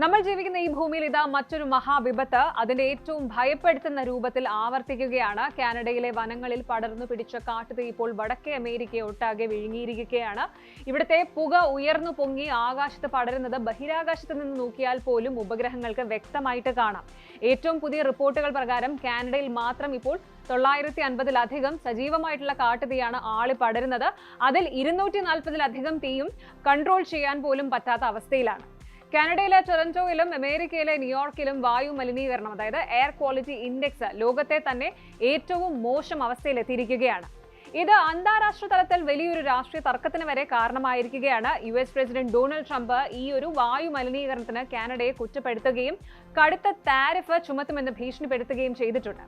നമ്മൾ ജീവിക്കുന്ന ഈ ഭൂമിയിൽ ഇതാ മറ്റൊരു മഹാവിപത്ത് അതിന്റെ ഏറ്റവും ഭയപ്പെടുത്തുന്ന രൂപത്തിൽ ആവർത്തിക്കുകയാണ്. കാനഡയിലെ വനങ്ങളിൽ പടർന്നു പിടിച്ച കാട്ടുതീ ഇപ്പോൾ വടക്കേ അമേരിക്കയെ ഒട്ടാകെ വിഴുങ്ങിയിരിക്കുകയാണ്. ഇവിടുത്തെ പുക ഉയർന്നു പൊങ്ങി ആകാശത്ത് പടരുന്നത് ബഹിരാകാശത്ത് നിന്ന് നോക്കിയാൽ പോലും ഉപഗ്രഹങ്ങൾക്ക് വ്യക്തമായിട്ട് കാണാം. ഏറ്റവും പുതിയ റിപ്പോർട്ടുകൾ പ്രകാരം കാനഡയിൽ മാത്രം ഇപ്പോൾ 950-ലധികം സജീവമായിട്ടുള്ള കാട്ടുതീയാണ് ആളി പടരുന്നത്. അതിൽ 240-ലധികം തീയും കൺട്രോൾ ചെയ്യാൻ പോലും പറ്റാത്ത അവസ്ഥയിലാണ്. കാനഡയിലെ ടൊറന്റോയിലും അമേരിക്കയിലെ ന്യൂയോർക്കിലും വായു മലിനീകരണം, അതായത് എയർ ക്വാളിറ്റി ഇൻഡെക്സ് ലോകത്തെ തന്നെ ഏറ്റവും മോശം അവസ്ഥയിൽ എത്തിയിരിക്കുകയാണ്. ഇത് അന്താരാഷ്ട്ര തലത്തിൽ വലിയൊരു രാഷ്ട്രീയ തർക്കത്തിന് വരെ കാരണമായിരിക്കുകയാണ്. US പ്രസിഡന്റ് ഡൊണാൾഡ് ട്രംപ് ഈ ഒരു വായു മലിനീകരണത്തിന് കാനഡയെ കുറ്റപ്പെടുത്തുകയും കടുത്ത താരിഫ് ചുമത്തുമെന്ന് ഭീഷണിപ്പെടുത്തുകയും ചെയ്തിട്ടുണ്ട്.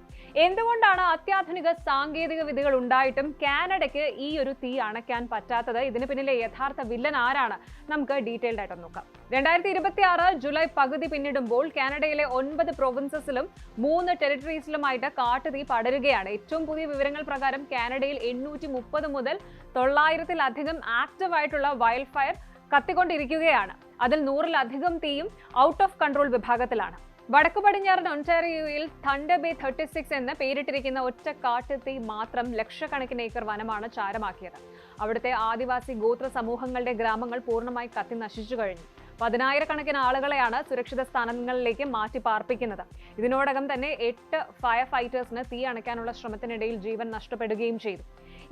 എന്തുകൊണ്ടാണ് അത്യാധുനിക സാങ്കേതിക വിദ്യകൾ ഉണ്ടായിട്ടും കാനഡയ്ക്ക് ഈ ഒരു തീ അണയ്ക്കാൻ പറ്റാത്തത്? ഇതിന് പിന്നിലെ യഥാർത്ഥ വില്ലൻ ആരാണ്? നമുക്ക് ഡീറ്റെയിൽഡ് ആയിട്ട് നോക്കാം. 2026 ജൂലൈ പകുതി പിന്നിടുമ്പോൾ കാനഡയിലെ 9 പ്രൊവിൻസസിലും 3 ടെറിട്ടറീസിലുമായിട്ട് കാട്ടുതീ പടരുകയാണ്. ഏറ്റവും പുതിയ വിവരങ്ങൾ പ്രകാരം കാനഡയിൽ 830 മുതൽ 900-ലധികം ആക്റ്റീവ് ആയിട്ടുള്ള വൈൽഡ് ഫയർ കത്തിക്കൊണ്ടിരിക്കുകയാണ്. അതിൽ 100-ലധികം തീയും ഔട്ട് ഓഫ് കൺട്രോൾ വിഭാഗത്തിലാണ്. വടക്കു പടിഞ്ഞാറൻ ഒന്റാറിയോയിൽ തണ്ടർ ബേ 36 എന്ന് പേരിട്ടിരിക്കുന്ന ഒറ്റ കാട്ടുതീ മാത്രം ലക്ഷക്കണക്കിന് ഏക്കർ വനമാണ് ചാരമാക്കിയത്. അവിടുത്തെ ആദിവാസി ഗോത്ര സമൂഹങ്ങളുടെ ഗ്രാമങ്ങൾ പൂർണ്ണമായി കത്തി നശിച്ചു കഴിഞ്ഞു. 10,000-കണക്കിന് ആളുകളെയാണ് സുരക്ഷിത സ്ഥാനങ്ങളിലേക്ക് മാറ്റി പാർപ്പിക്കുന്നത്. ഇതിനോടകം തന്നെ 8 ഫയർ ഫൈറ്റേഴ്സിന് തീ അണയ്ക്കാനുള്ള ശ്രമത്തിനിടയിൽ ജീവൻ നഷ്ടപ്പെടുകയും ചെയ്തു.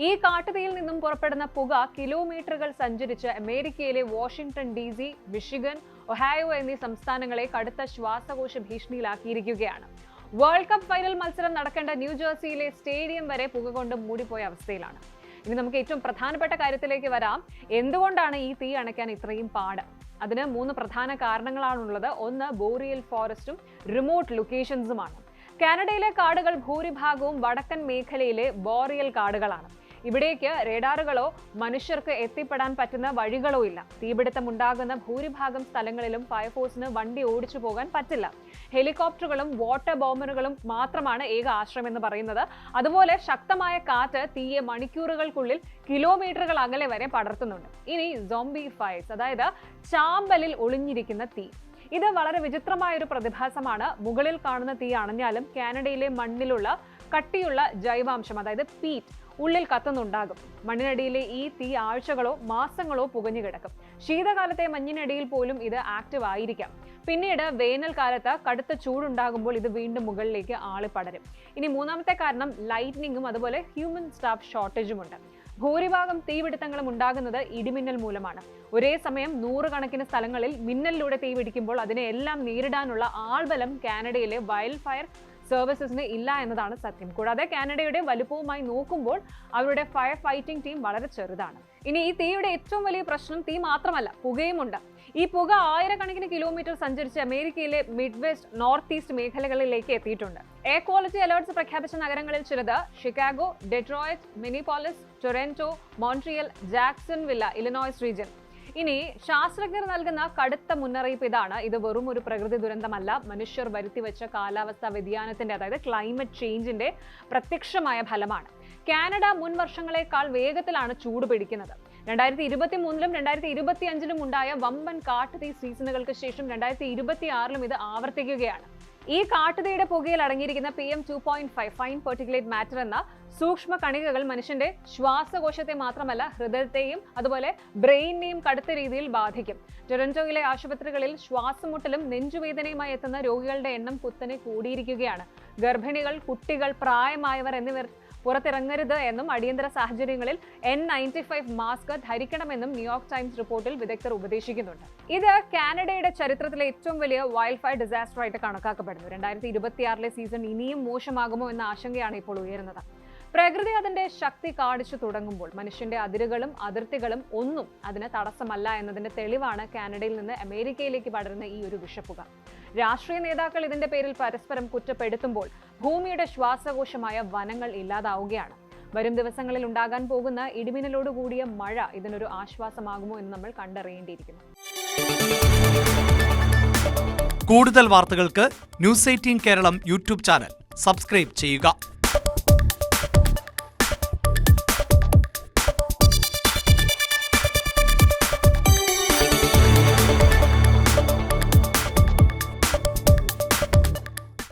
ഈ കാട്ടുതീയിൽ നിന്നും പുറപ്പെടുന്ന പുക കിലോമീറ്ററുകൾ സഞ്ചരിച്ച് അമേരിക്കയിലെ വാഷിംഗ്ടൺ DC, മിഷിഗൻ, ഒഹായോ എന്നീ സംസ്ഥാനങ്ങളെ കടുത്ത ശ്വാസകോശ ഭീഷണിയിലാക്കിയിരിക്കുകയാണ്. വേൾഡ് കപ്പ് ഫൈനൽ മത്സരം നടക്കേണ്ട ന്യൂജേഴ്സിയിലെ സ്റ്റേഡിയം വരെ പുക കൊണ്ട് മൂടിപ്പോയ അവസ്ഥയിലാണ്. ഇനി നമുക്ക് ഏറ്റവും പ്രധാനപ്പെട്ട കാര്യത്തിലേക്ക് വരാം. എന്തുകൊണ്ടാണ് ഈ തീ അണയ്ക്കാൻ ഇത്രയും പാട്? അതിന് 3 പ്രധാന കാരണങ്ങളാണുള്ളത്. ഒന്ന്, ബോറിയൽ ഫോറസ്റ്റും റിമോട്ട് ലൊക്കേഷൻസുമാണ്. കാനഡയിലെ കാടുകൾ ഭൂരിഭാഗവും വടക്കൻ മേഖലയിലെ ബോറിയൽ കാടുകളാണ്. ഇവിടേക്ക് റേഡാറുകളോ മനുഷ്യർക്ക് എത്തിപ്പെടാൻ പറ്റുന്ന വഴികളോ ഇല്ല. തീപിടുത്തം ഉണ്ടാകുന്ന ഭൂരിഭാഗം സ്ഥലങ്ങളിലും ഫയർഫോഴ്സിന് വണ്ടി ഓടിച്ചു പോകാൻ പറ്റില്ല. ഹെലികോപ്റ്ററുകളും വാട്ടർ ബോംബറുകളും മാത്രമാണ് ഏക ആശ്രയം എന്ന് പറയുന്നത്. അതുപോലെ ശക്തമായ കാറ്റ് തീയെ മണിക്കൂറുകൾക്കുള്ളിൽ കിലോമീറ്ററുകൾ അകലെ വരെ പടർത്തുന്നുണ്ട്. ഇനി സോംബി ഫയർസ്, അതായത് ചാമ്പലിൽ ഒളിഞ്ഞിരിക്കുന്ന തീ. ഇത് വളരെ വിചിത്രമായ ഒരു പ്രതിഭാസമാണ്. മുകളിൽ കാണുന്ന തീ അണഞ്ഞാലും കാനഡയിലെ മണ്ണിലുള്ള കട്ടിയുള്ള ജൈവാംശം, അതായത് പീറ്റ്, ഉള്ളിൽ കത്തുന്നുണ്ടാകും. മണ്ണിനടിയിലെ ഈ തീ ആഴ്ചകളോ മാസങ്ങളോ പുകഞ്ഞു കിടക്കും. ശീതകാലത്തെ മഞ്ഞിനടിയിൽ പോലും ഇത് ആക്റ്റീവ് ആയിരിക്കാം. പിന്നീട് വേനൽക്കാലത്ത് കടുത്ത ചൂടുണ്ടാകുമ്പോൾ ഇത് വീണ്ടും മുകളിലേക്ക് ആളിപ്പടരും. ഇനി മൂന്നാമത്തെ കാരണം ലൈറ്റ്നിങ്ങും അതുപോലെ ഹ്യൂമൻ സ്റ്റാഫ് ഷോർട്ടേജുമുണ്ട്. ഭൂരിഭാഗം തീപിടുത്തങ്ങളും ഉണ്ടാകുന്നത് ഇടിമിന്നൽ മൂലമാണ്. ഒരേ സമയം 100-കണക്കിന് സ്ഥലങ്ങളിൽ മിന്നലിലൂടെ തീപിടിക്കുമ്പോൾ അതിനെ എല്ലാം നേരിടാനുള്ള ആൾബലം കാനഡയിലെ വൈൽഡ് ഫയർ സർവീസസിന് ഇല്ല എന്നതാണ് സത്യം. കൂടാതെ കാനഡയുടെ വലുപ്പവുമായി നോക്കുമ്പോൾ അവരുടെ ഫയർ ഫൈറ്റിംഗ് ടീം വളരെ ചെറുതാണ്. ഇനി ഈ തീയുടെ ഏറ്റവും വലിയ പ്രശ്നം തീ മാത്രമല്ല, പുകയുമുണ്ട്. ഈ പുക 1000-കണക്കിന് കിലോമീറ്റർ സഞ്ചരിച്ച് അമേരിക്കയിലെ മിഡ് വെസ്റ്റ്, നോർത്ത് ഈസ്റ്റ് മേഖലകളിലേക്ക് എത്തിയിട്ടുണ്ട്. എയർ ക്വാളിറ്റി അലേർട്ട്സ് പ്രഖ്യാപിച്ച നഗരങ്ങളിൽ ചിലത് Chicago, Detroit, Minneapolis, Toronto, Montreal, Jacksonville, Illinois region. ഇനി ശാസ്ത്രജ്ഞർ നൽകുന്ന കടുത്ത മുന്നറിയിപ്പ് ഇതാണ്. ഇത് വെറും ഒരു പ്രകൃതി ദുരന്തമല്ല, മനുഷ്യർ വരുത്തിവെച്ച കാലാവസ്ഥാ വ്യതിയാനത്തിന്റെ, അതായത് ക്ലൈമറ്റ് ചേഞ്ചിന്റെ പ്രത്യക്ഷമായ ഫലമാണ്. കാനഡ മുൻ വർഷങ്ങളെക്കാൾ വേഗത്തിലാണ് ചൂട് പിടിക്കുന്നത്. 2023-ലും 2025-ലും ഉണ്ടായ വമ്പൻ കാട്ടുതീ സീസണുകൾക്ക് ശേഷം 2026-ലും ഇത് ആവർത്തിക്കുകയാണ്. ഈ കാട്ടുതീയുടെ പുകയിൽ അടങ്ങിയിരിക്കുന്ന PM 2.5 ഫൈൻ പാർട്ടിക്കുലേറ്റ് മാറ്റർ എന്ന സൂക്ഷ്മ കണികകൾ മനുഷ്യന്റെ ശ്വാസകോശത്തെ മാത്രമല്ല ഹൃദയത്തെയും അതുപോലെ ബ്രെയിനെയും കടുത്ത രീതിയിൽ ബാധിക്കും. ടൊറന്റോയിലെ ആശുപത്രികളിൽ ശ്വാസമുട്ടലും നെഞ്ചുവേദനയുമായി എത്തുന്ന രോഗികളുടെ എണ്ണം കുത്തനെ കൂടിയിരിക്കുകയാണ്. ഗർഭിണികൾ, കുട്ടികൾ, പ്രായമായവർ എന്നിവർ പുറത്തിറങ്ങരുത് എന്നും അടിയന്തര സാഹചര്യങ്ങളിൽ N95 മാസ്ക് ധരിക്കണമെന്നും ന്യൂയോർക്ക് ടൈംസ് റിപ്പോർട്ടിൽ വിദഗ്ധർ ഉപദേശിക്കുന്നുണ്ട്. ഇത് കാനഡയുടെ ചരിത്രത്തിലെ ഏറ്റവും വലിയ വൈൽഡ് ഫയർ ഡിസാസ്റ്റർ ആയിട്ട് കണക്കാക്കപ്പെടുന്നു. 2026-ലെ സീസൺ ഇനിയും മോശമാകുമോ എന്ന ആശങ്കയാണ് ഇപ്പോൾ ഉയരുന്നത്. പ്രകൃതി അതിന്റെ ശക്തി കാണിച്ചു തുടങ്ങുമ്പോൾ മനുഷ്യന്റെ അതിരുകളും അതിർത്തികളും ഒന്നും അതിന് തടസ്സമല്ല എന്നതിന്റെ തെളിവാണ് കാനഡയിൽ നിന്ന് അമേരിക്കയിലേക്ക് പടരുന്ന ഈ ഒരു വിഷപ്പുക. രാഷ്ട്രീയ നേതാക്കൾ ഇതിന്റെ പേരിൽ പരസ്പരം കുറ്റപ്പെടുത്തുമ്പോൾ ഭൂമിയുടെ ശ്വാസകോശമായ വനങ്ങൾ ഇല്ലാതാവുകയാണ്. വരും ദിവസങ്ങളിൽ ഉണ്ടാകാൻ പോകുന്ന ഇടിമിന്നലോടുകൂടിയ മഴ ഇതിനൊരു ആശ്വാസമാകുമോ എന്ന് നമ്മൾ കണ്ടറിയേണ്ടിയിരിക്കുന്നു. കൂടുതൽ വാർത്തകൾക്ക് News 18 Keralam YouTube channel subscribe ചെയ്യുക.